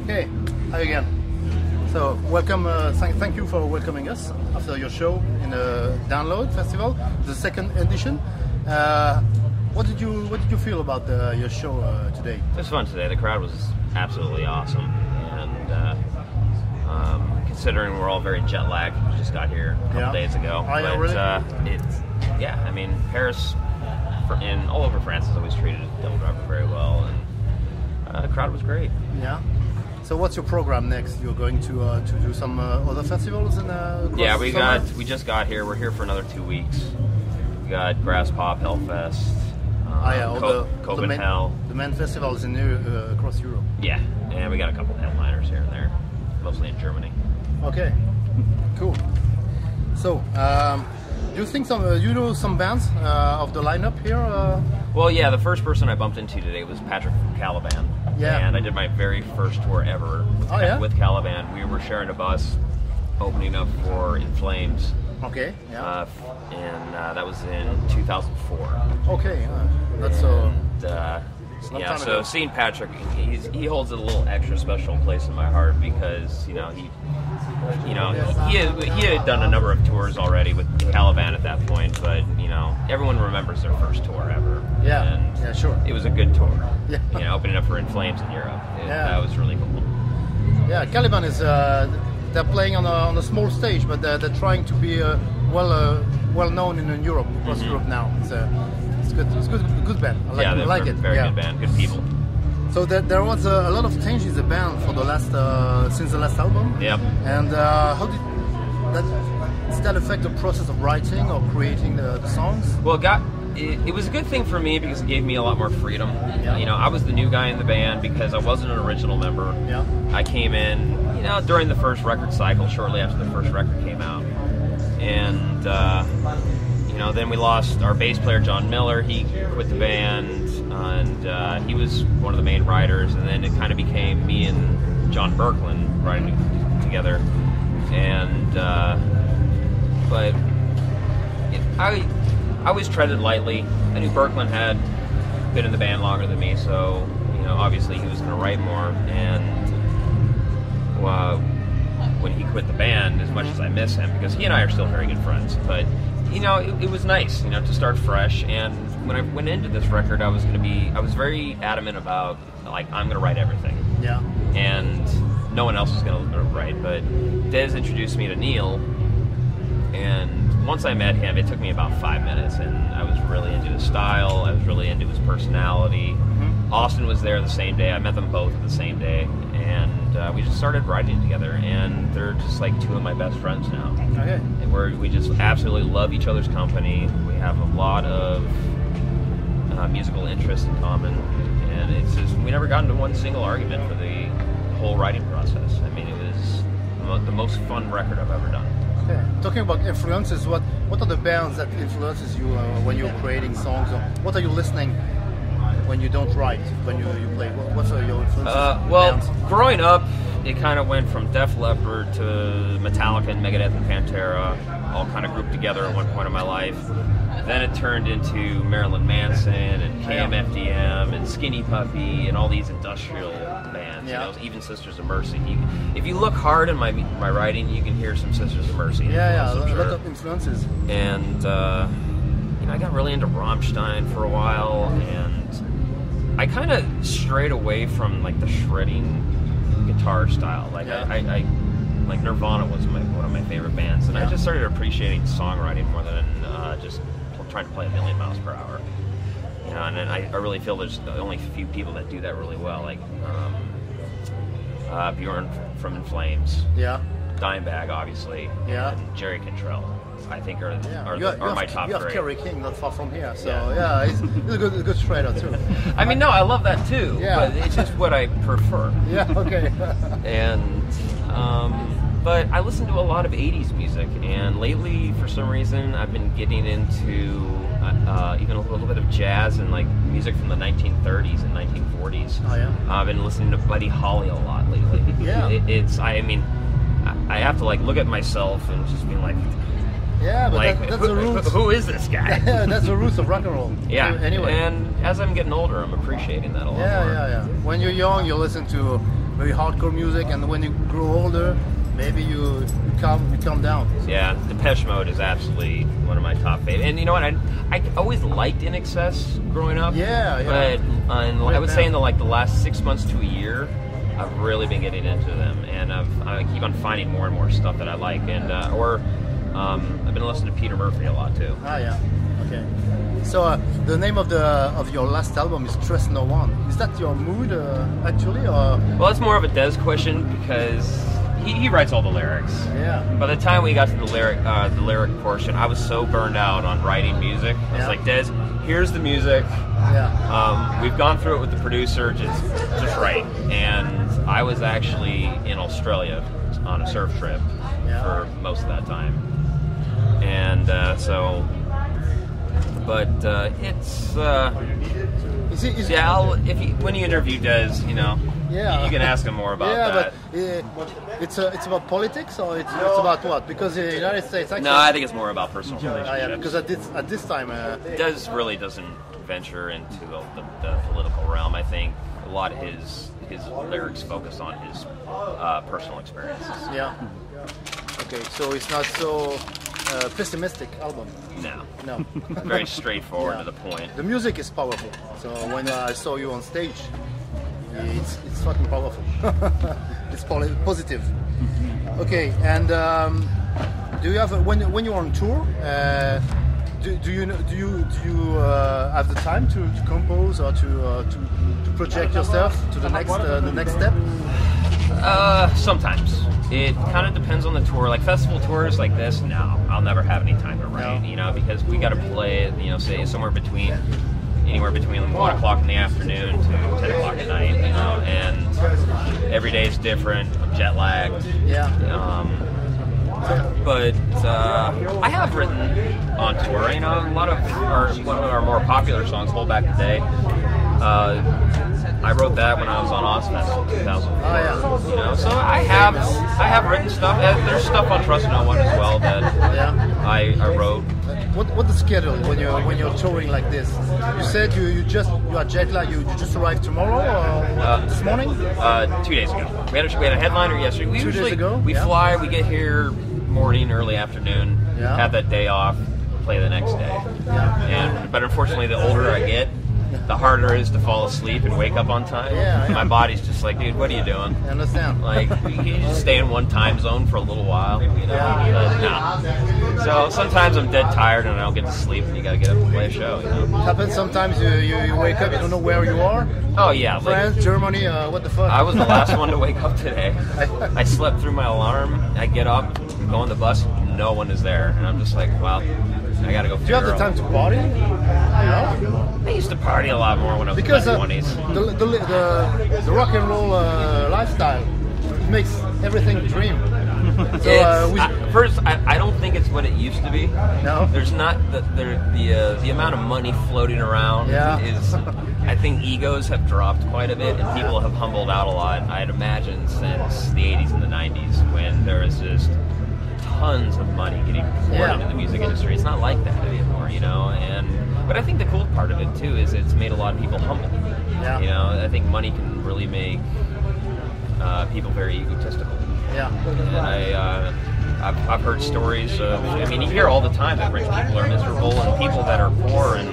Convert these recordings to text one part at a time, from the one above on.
Hey, hi again. So welcome, thank you for welcoming us after your show in the Download Festival, the second edition. What did you feel about your show today? It was fun today. The crowd was absolutely awesome, and considering we're all very jet lagged, we just got here a couple days ago. Oh, yeah, really? I mean, Paris and all over France has always treated Double Driver very well, and the crowd was great. Yeah. So what's your program next? You're going to do some other festivals in yeah, we just got here. We're here for another 2 weeks. We got Grass Pop, Hellfest, Copenhagen. The main festivals in across Europe. Yeah, and we got a couple of headliners here and there, mostly in Germany. Okay, cool. So, do you think you know some bands of the lineup here? Well, yeah, the first person I bumped into today was Patrick from Caliban. Yeah. And I did my very first tour ever with Caliban. We were sharing a bus, opening up for In Flames. Okay. Yeah. And that was in 2004. Okay. That's yeah. So seeing Patrick, he holds a little extra special place in my heart because he had done a number of tours already with Caliban at that point, but everyone remembers their first tour ever. Yeah. And yeah. Sure. It was a good tour. Yeah. Opening up for In Flames in Europe. That was really cool. Yeah. Caliban is they're playing on a small stage, but they're trying to be well known in Europe, across Europe now. It's good. It's good band. I like it. Very good band. Good people. So there was a lot of changes in the band for the last since the last album. Yep. And how did that affect the process of writing or creating the songs? Well, it was a good thing for me because it gave me a lot more freedom. Yeah. I was the new guy in the band because I wasn't an original member. Yeah. I came in, during the first record cycle, shortly after the first record came out, and then we lost our bass player John Miller. He quit the band, and he was one of the main writers. And then it kind of became me and John Berkland writing together. And but I always treaded lightly. I knew Berkland had been in the band longer than me, so obviously he was going to write more. And when he quit the band, as much as I miss him, because he and I are still very good friends, but it was nice, to start fresh. And when I went into this record, I was very adamant about, I'm going to write everything. Yeah. And no one else was going to write, but Dez introduced me to Neil, and once I met him, it took me about 5 minutes, and I was really into his style, I was really into his personality. Mm-hmm. Austin was there the same day, I met them both the same day, and we just started writing together, and they're just like two of my best friends now. Okay. And we just absolutely love each other's company. We have a lot of musical interest in common, and it's just, we never got into one single argument for the whole writing process. I mean, it was the most fun record I've ever done. Okay. Talking about influences, what are the bands that influences you when you're creating songs? Or what are you listening when you don't write, when you play? What's your influences? Well, growing up, it kind of went from Def Leppard to Metallica and Megadeth and Pantera, all kind of grouped together at one point in my life. Then it turned into Marilyn Manson and KMFDM and Skinny Puppy and all these industrial bands. Yeah. Even Sisters of Mercy. If you look hard in my writing, you can hear some Sisters of Mercy. Yeah, a lot of influences. And I got really into Rammstein for a while, and I kind of strayed away from the shredding guitar style. Like Nirvana was one of my favorite bands, and I just started appreciating songwriting more than just trying to play a million miles per hour. And then I really feel there's only a few people that do that really well, like Bjorn from In Flames, Dimebag, obviously, and Jerry Cantrell. I think are my top three. You have Kerry King not far from here, so he's a good shredder too. I mean, no, I love that too, but it's just what I prefer. Yeah, okay. And but I listen to a lot of 80s music, and lately, for some reason, I've been getting into even a little bit of jazz and music from the 1930s and 1940s. Oh yeah. I've been listening to Buddy Holly a lot lately. Yeah. I have to look at myself and just be like, yeah, but that's the roots. Who is this guy? That's the roots of rock and roll. Yeah. Anyway. And as I'm getting older, I'm appreciating that a lot more. Yeah. When you're young, you listen to very hardcore music, and when you grow older, maybe you calm down. Yeah, Depeche Mode is absolutely one of my top favorites. And you know what? I always liked In Excess growing up. Yeah. But I would say in the last 6 months to a year, I've really been getting into them, and I keep on finding more and more stuff that I like. And I've been listening to Peter Murphy a lot too. Ah, yeah. Okay. So the name of your last album is Trust No One. Is that your mood actually, or? Well, it's more of a Des question because he writes all the lyrics. Yeah. By the time we got to the lyric portion, I was so burned out on writing music. I was like, Des, here's the music. Yeah. We've gone through it with the producer, just write. And I was actually in Australia on a surf trip for most of that time. And when you interview Des, you can ask him more about that. But it's about politics, or it's about what? Because in the United States, actually, no, I think it's more about personal relationships. Yeah, because at this time, Des really doesn't venture into the political realm. I think a lot of his lyrics focus on his personal experiences. Yeah. Okay, so it's not so pessimistic album. No. Very straightforward to the point. The music is powerful. So when I saw you on stage, it's fucking powerful. It's positive. Okay, and do you have when you're on tour? Do you have the time to compose or to project yourself to the next step? Sometimes. It kind of depends on the tour. Like festival tours like this, no, I'll never have any time to write, because we got to play it, say anywhere between 1 o'clock in the afternoon to 10 o'clock at night, and every day is different. I'm jet lagged. Yeah. But I have written on tour. A lot of our more popular songs, "Hold Back the Day." I wrote that when I was on Ozfest in 2004. Oh, yeah. So I have written stuff. There's stuff on Trust No One as well that I wrote. What's the schedule when you're touring like this? You said you are jet lag. You just arrived tomorrow or this morning? 2 days ago. We had a headliner yesterday. 2 days ago. We fly. We get here morning, early afternoon. Yeah. Have that day off. Play the next day. Yeah. But unfortunately, the older I get, the harder it is to fall asleep and wake up on time. Yeah. My body's just like, dude, what are you doing? I understand. Like, you just stay in one time zone for a little while, No. So sometimes I'm dead tired and I don't get to sleep, and you gotta get up and play a show. It happens sometimes. You wake up, you don't know where you are. Oh yeah, France, Germany, what the fuck? I was the last one to wake up today. I slept through my alarm. I get up, go on the bus, no one is there, and I'm just like, well, I gotta go. Do you have the time to party? I used to party a lot more when I was in my 20s. The rock and roll lifestyle makes everything a dream. So, I don't think it's what it used to be. No, there's not the amount of money floating around is. I think egos have dropped quite a bit, and people have humbled out a lot. I'd imagine since the 80s and the 90s, when there was just tons of money getting poured into the music industry. It's not like that anymore, But I think the cool part of it too is it's made a lot of people humble. I think money can really make people very egotistical. Yeah. And I've heard stories of, you hear all the time that rich people are miserable, and people that are poor and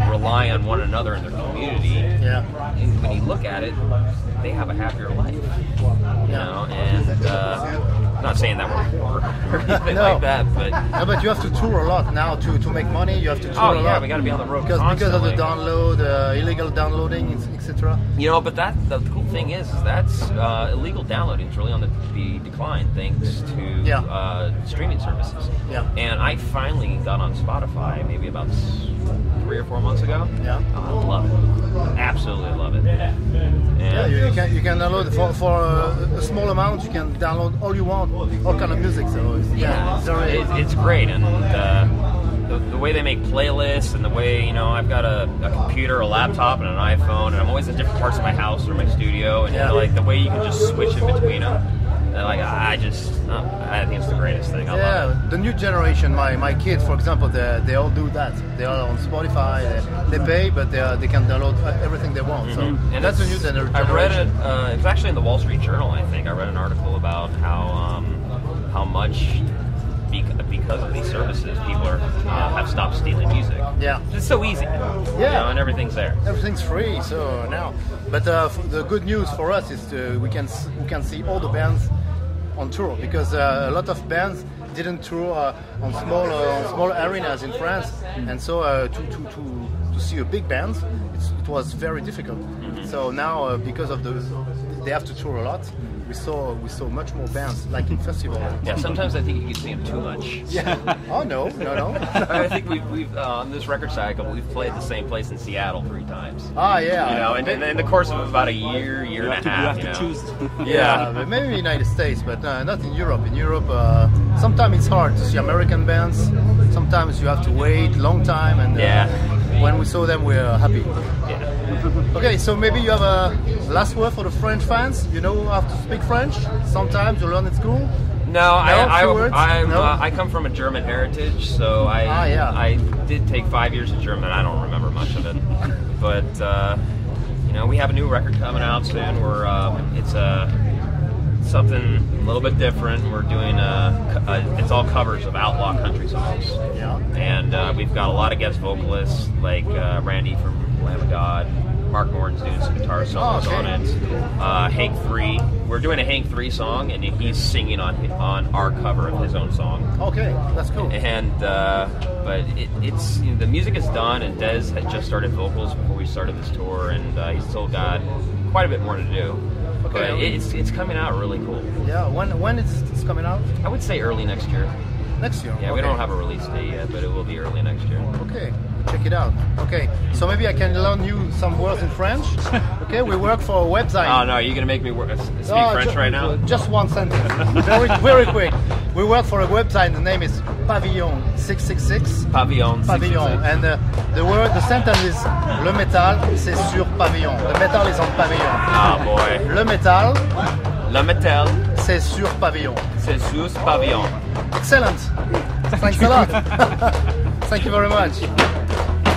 rely on one another in their community. Yeah. And when you look at it, they have a happier life. I'm not saying that we're poor or anything like that, but but you have to tour a lot now to make money. You have to tour a lot. We got to be on the road because of the download, illegal downloading, etc. But the cool thing is that's illegal downloading is really on the decline thanks to streaming services. Yeah. And I finally got on Spotify maybe about 3 or 4 months ago. Yeah. I love it. Absolutely love it. And you can download for a small amount. You can download all you want, all kind of music. So it's great, and the way they make playlists, and the way I've got a computer, a laptop, and an iPhone, and I'm always in different parts of my house or my studio, and like the way you can just switch in between them. like I think it's the greatest thing. I love it. The new generation, my kids, for example, they all do that. They are on Spotify. They pay, but they can download everything they want. So and that's the new generation. I read it. It was actually in the Wall Street Journal. I think I read an article about how much. Because of these services, people have stopped stealing music. Yeah, it's so easy. Yeah, and everything's there. Everything's free. So now, but the good news for us is we can see all the bands on tour, because a lot of bands didn't tour on small arenas in France, and so to see a big band, it was very difficult. So now, because of they have to tour a lot. We saw much more bands, like in festival. Yeah, sometimes I think you can see them too much. Yeah. Oh no. I think we've on this record cycle we've played the same place in Seattle 3 times. Ah, yeah. You know, and in the course of about a year and a half. You have to choose. Yeah. But maybe in the United States, but not in Europe. In Europe, sometimes it's hard to see American bands. Sometimes you have to wait a long time, and when we saw them, we were happy. Yeah. Okay, so maybe you have a last word for the French fans. You know how to speak French. Sometimes you learn at school. No, I come from a German heritage, so I did take 5 years of German. I don't remember much of it, but you know, we have a new record coming out soon. It's something a little bit different. We're doing it's all covers of outlaw country songs. Yeah. And we've got a lot of guest vocalists like Randy from Lamb of God. Mark Norton's doing some guitar solos on it. Hank 3. We're doing a Hank 3 song, and he's singing on our cover of his own song. Okay, that's cool. And but it's the music is done, and Dez had just started vocals before we started this tour, and he's still got quite a bit more to do. Okay. But it's coming out really cool. Yeah. When it's coming out? I would say early next year. Next year? Yeah, we don't have a release date yet, but it will be early next year. Okay, check it out. Okay, so maybe I can learn you some words in French. Okay, we work for a website. Oh no, are you going to make me speak French right now? Just one sentence. Very quick. We work for a website, the name is Pavillon666. Pavillon666. And the sentence is Le métal, c'est sur Pavillon. The metal is on Pavillon. Oh boy. Le métal, c'est sur Pavillon. C'est sur Pavillon. Excellent. Thanks a lot. Thank you very much.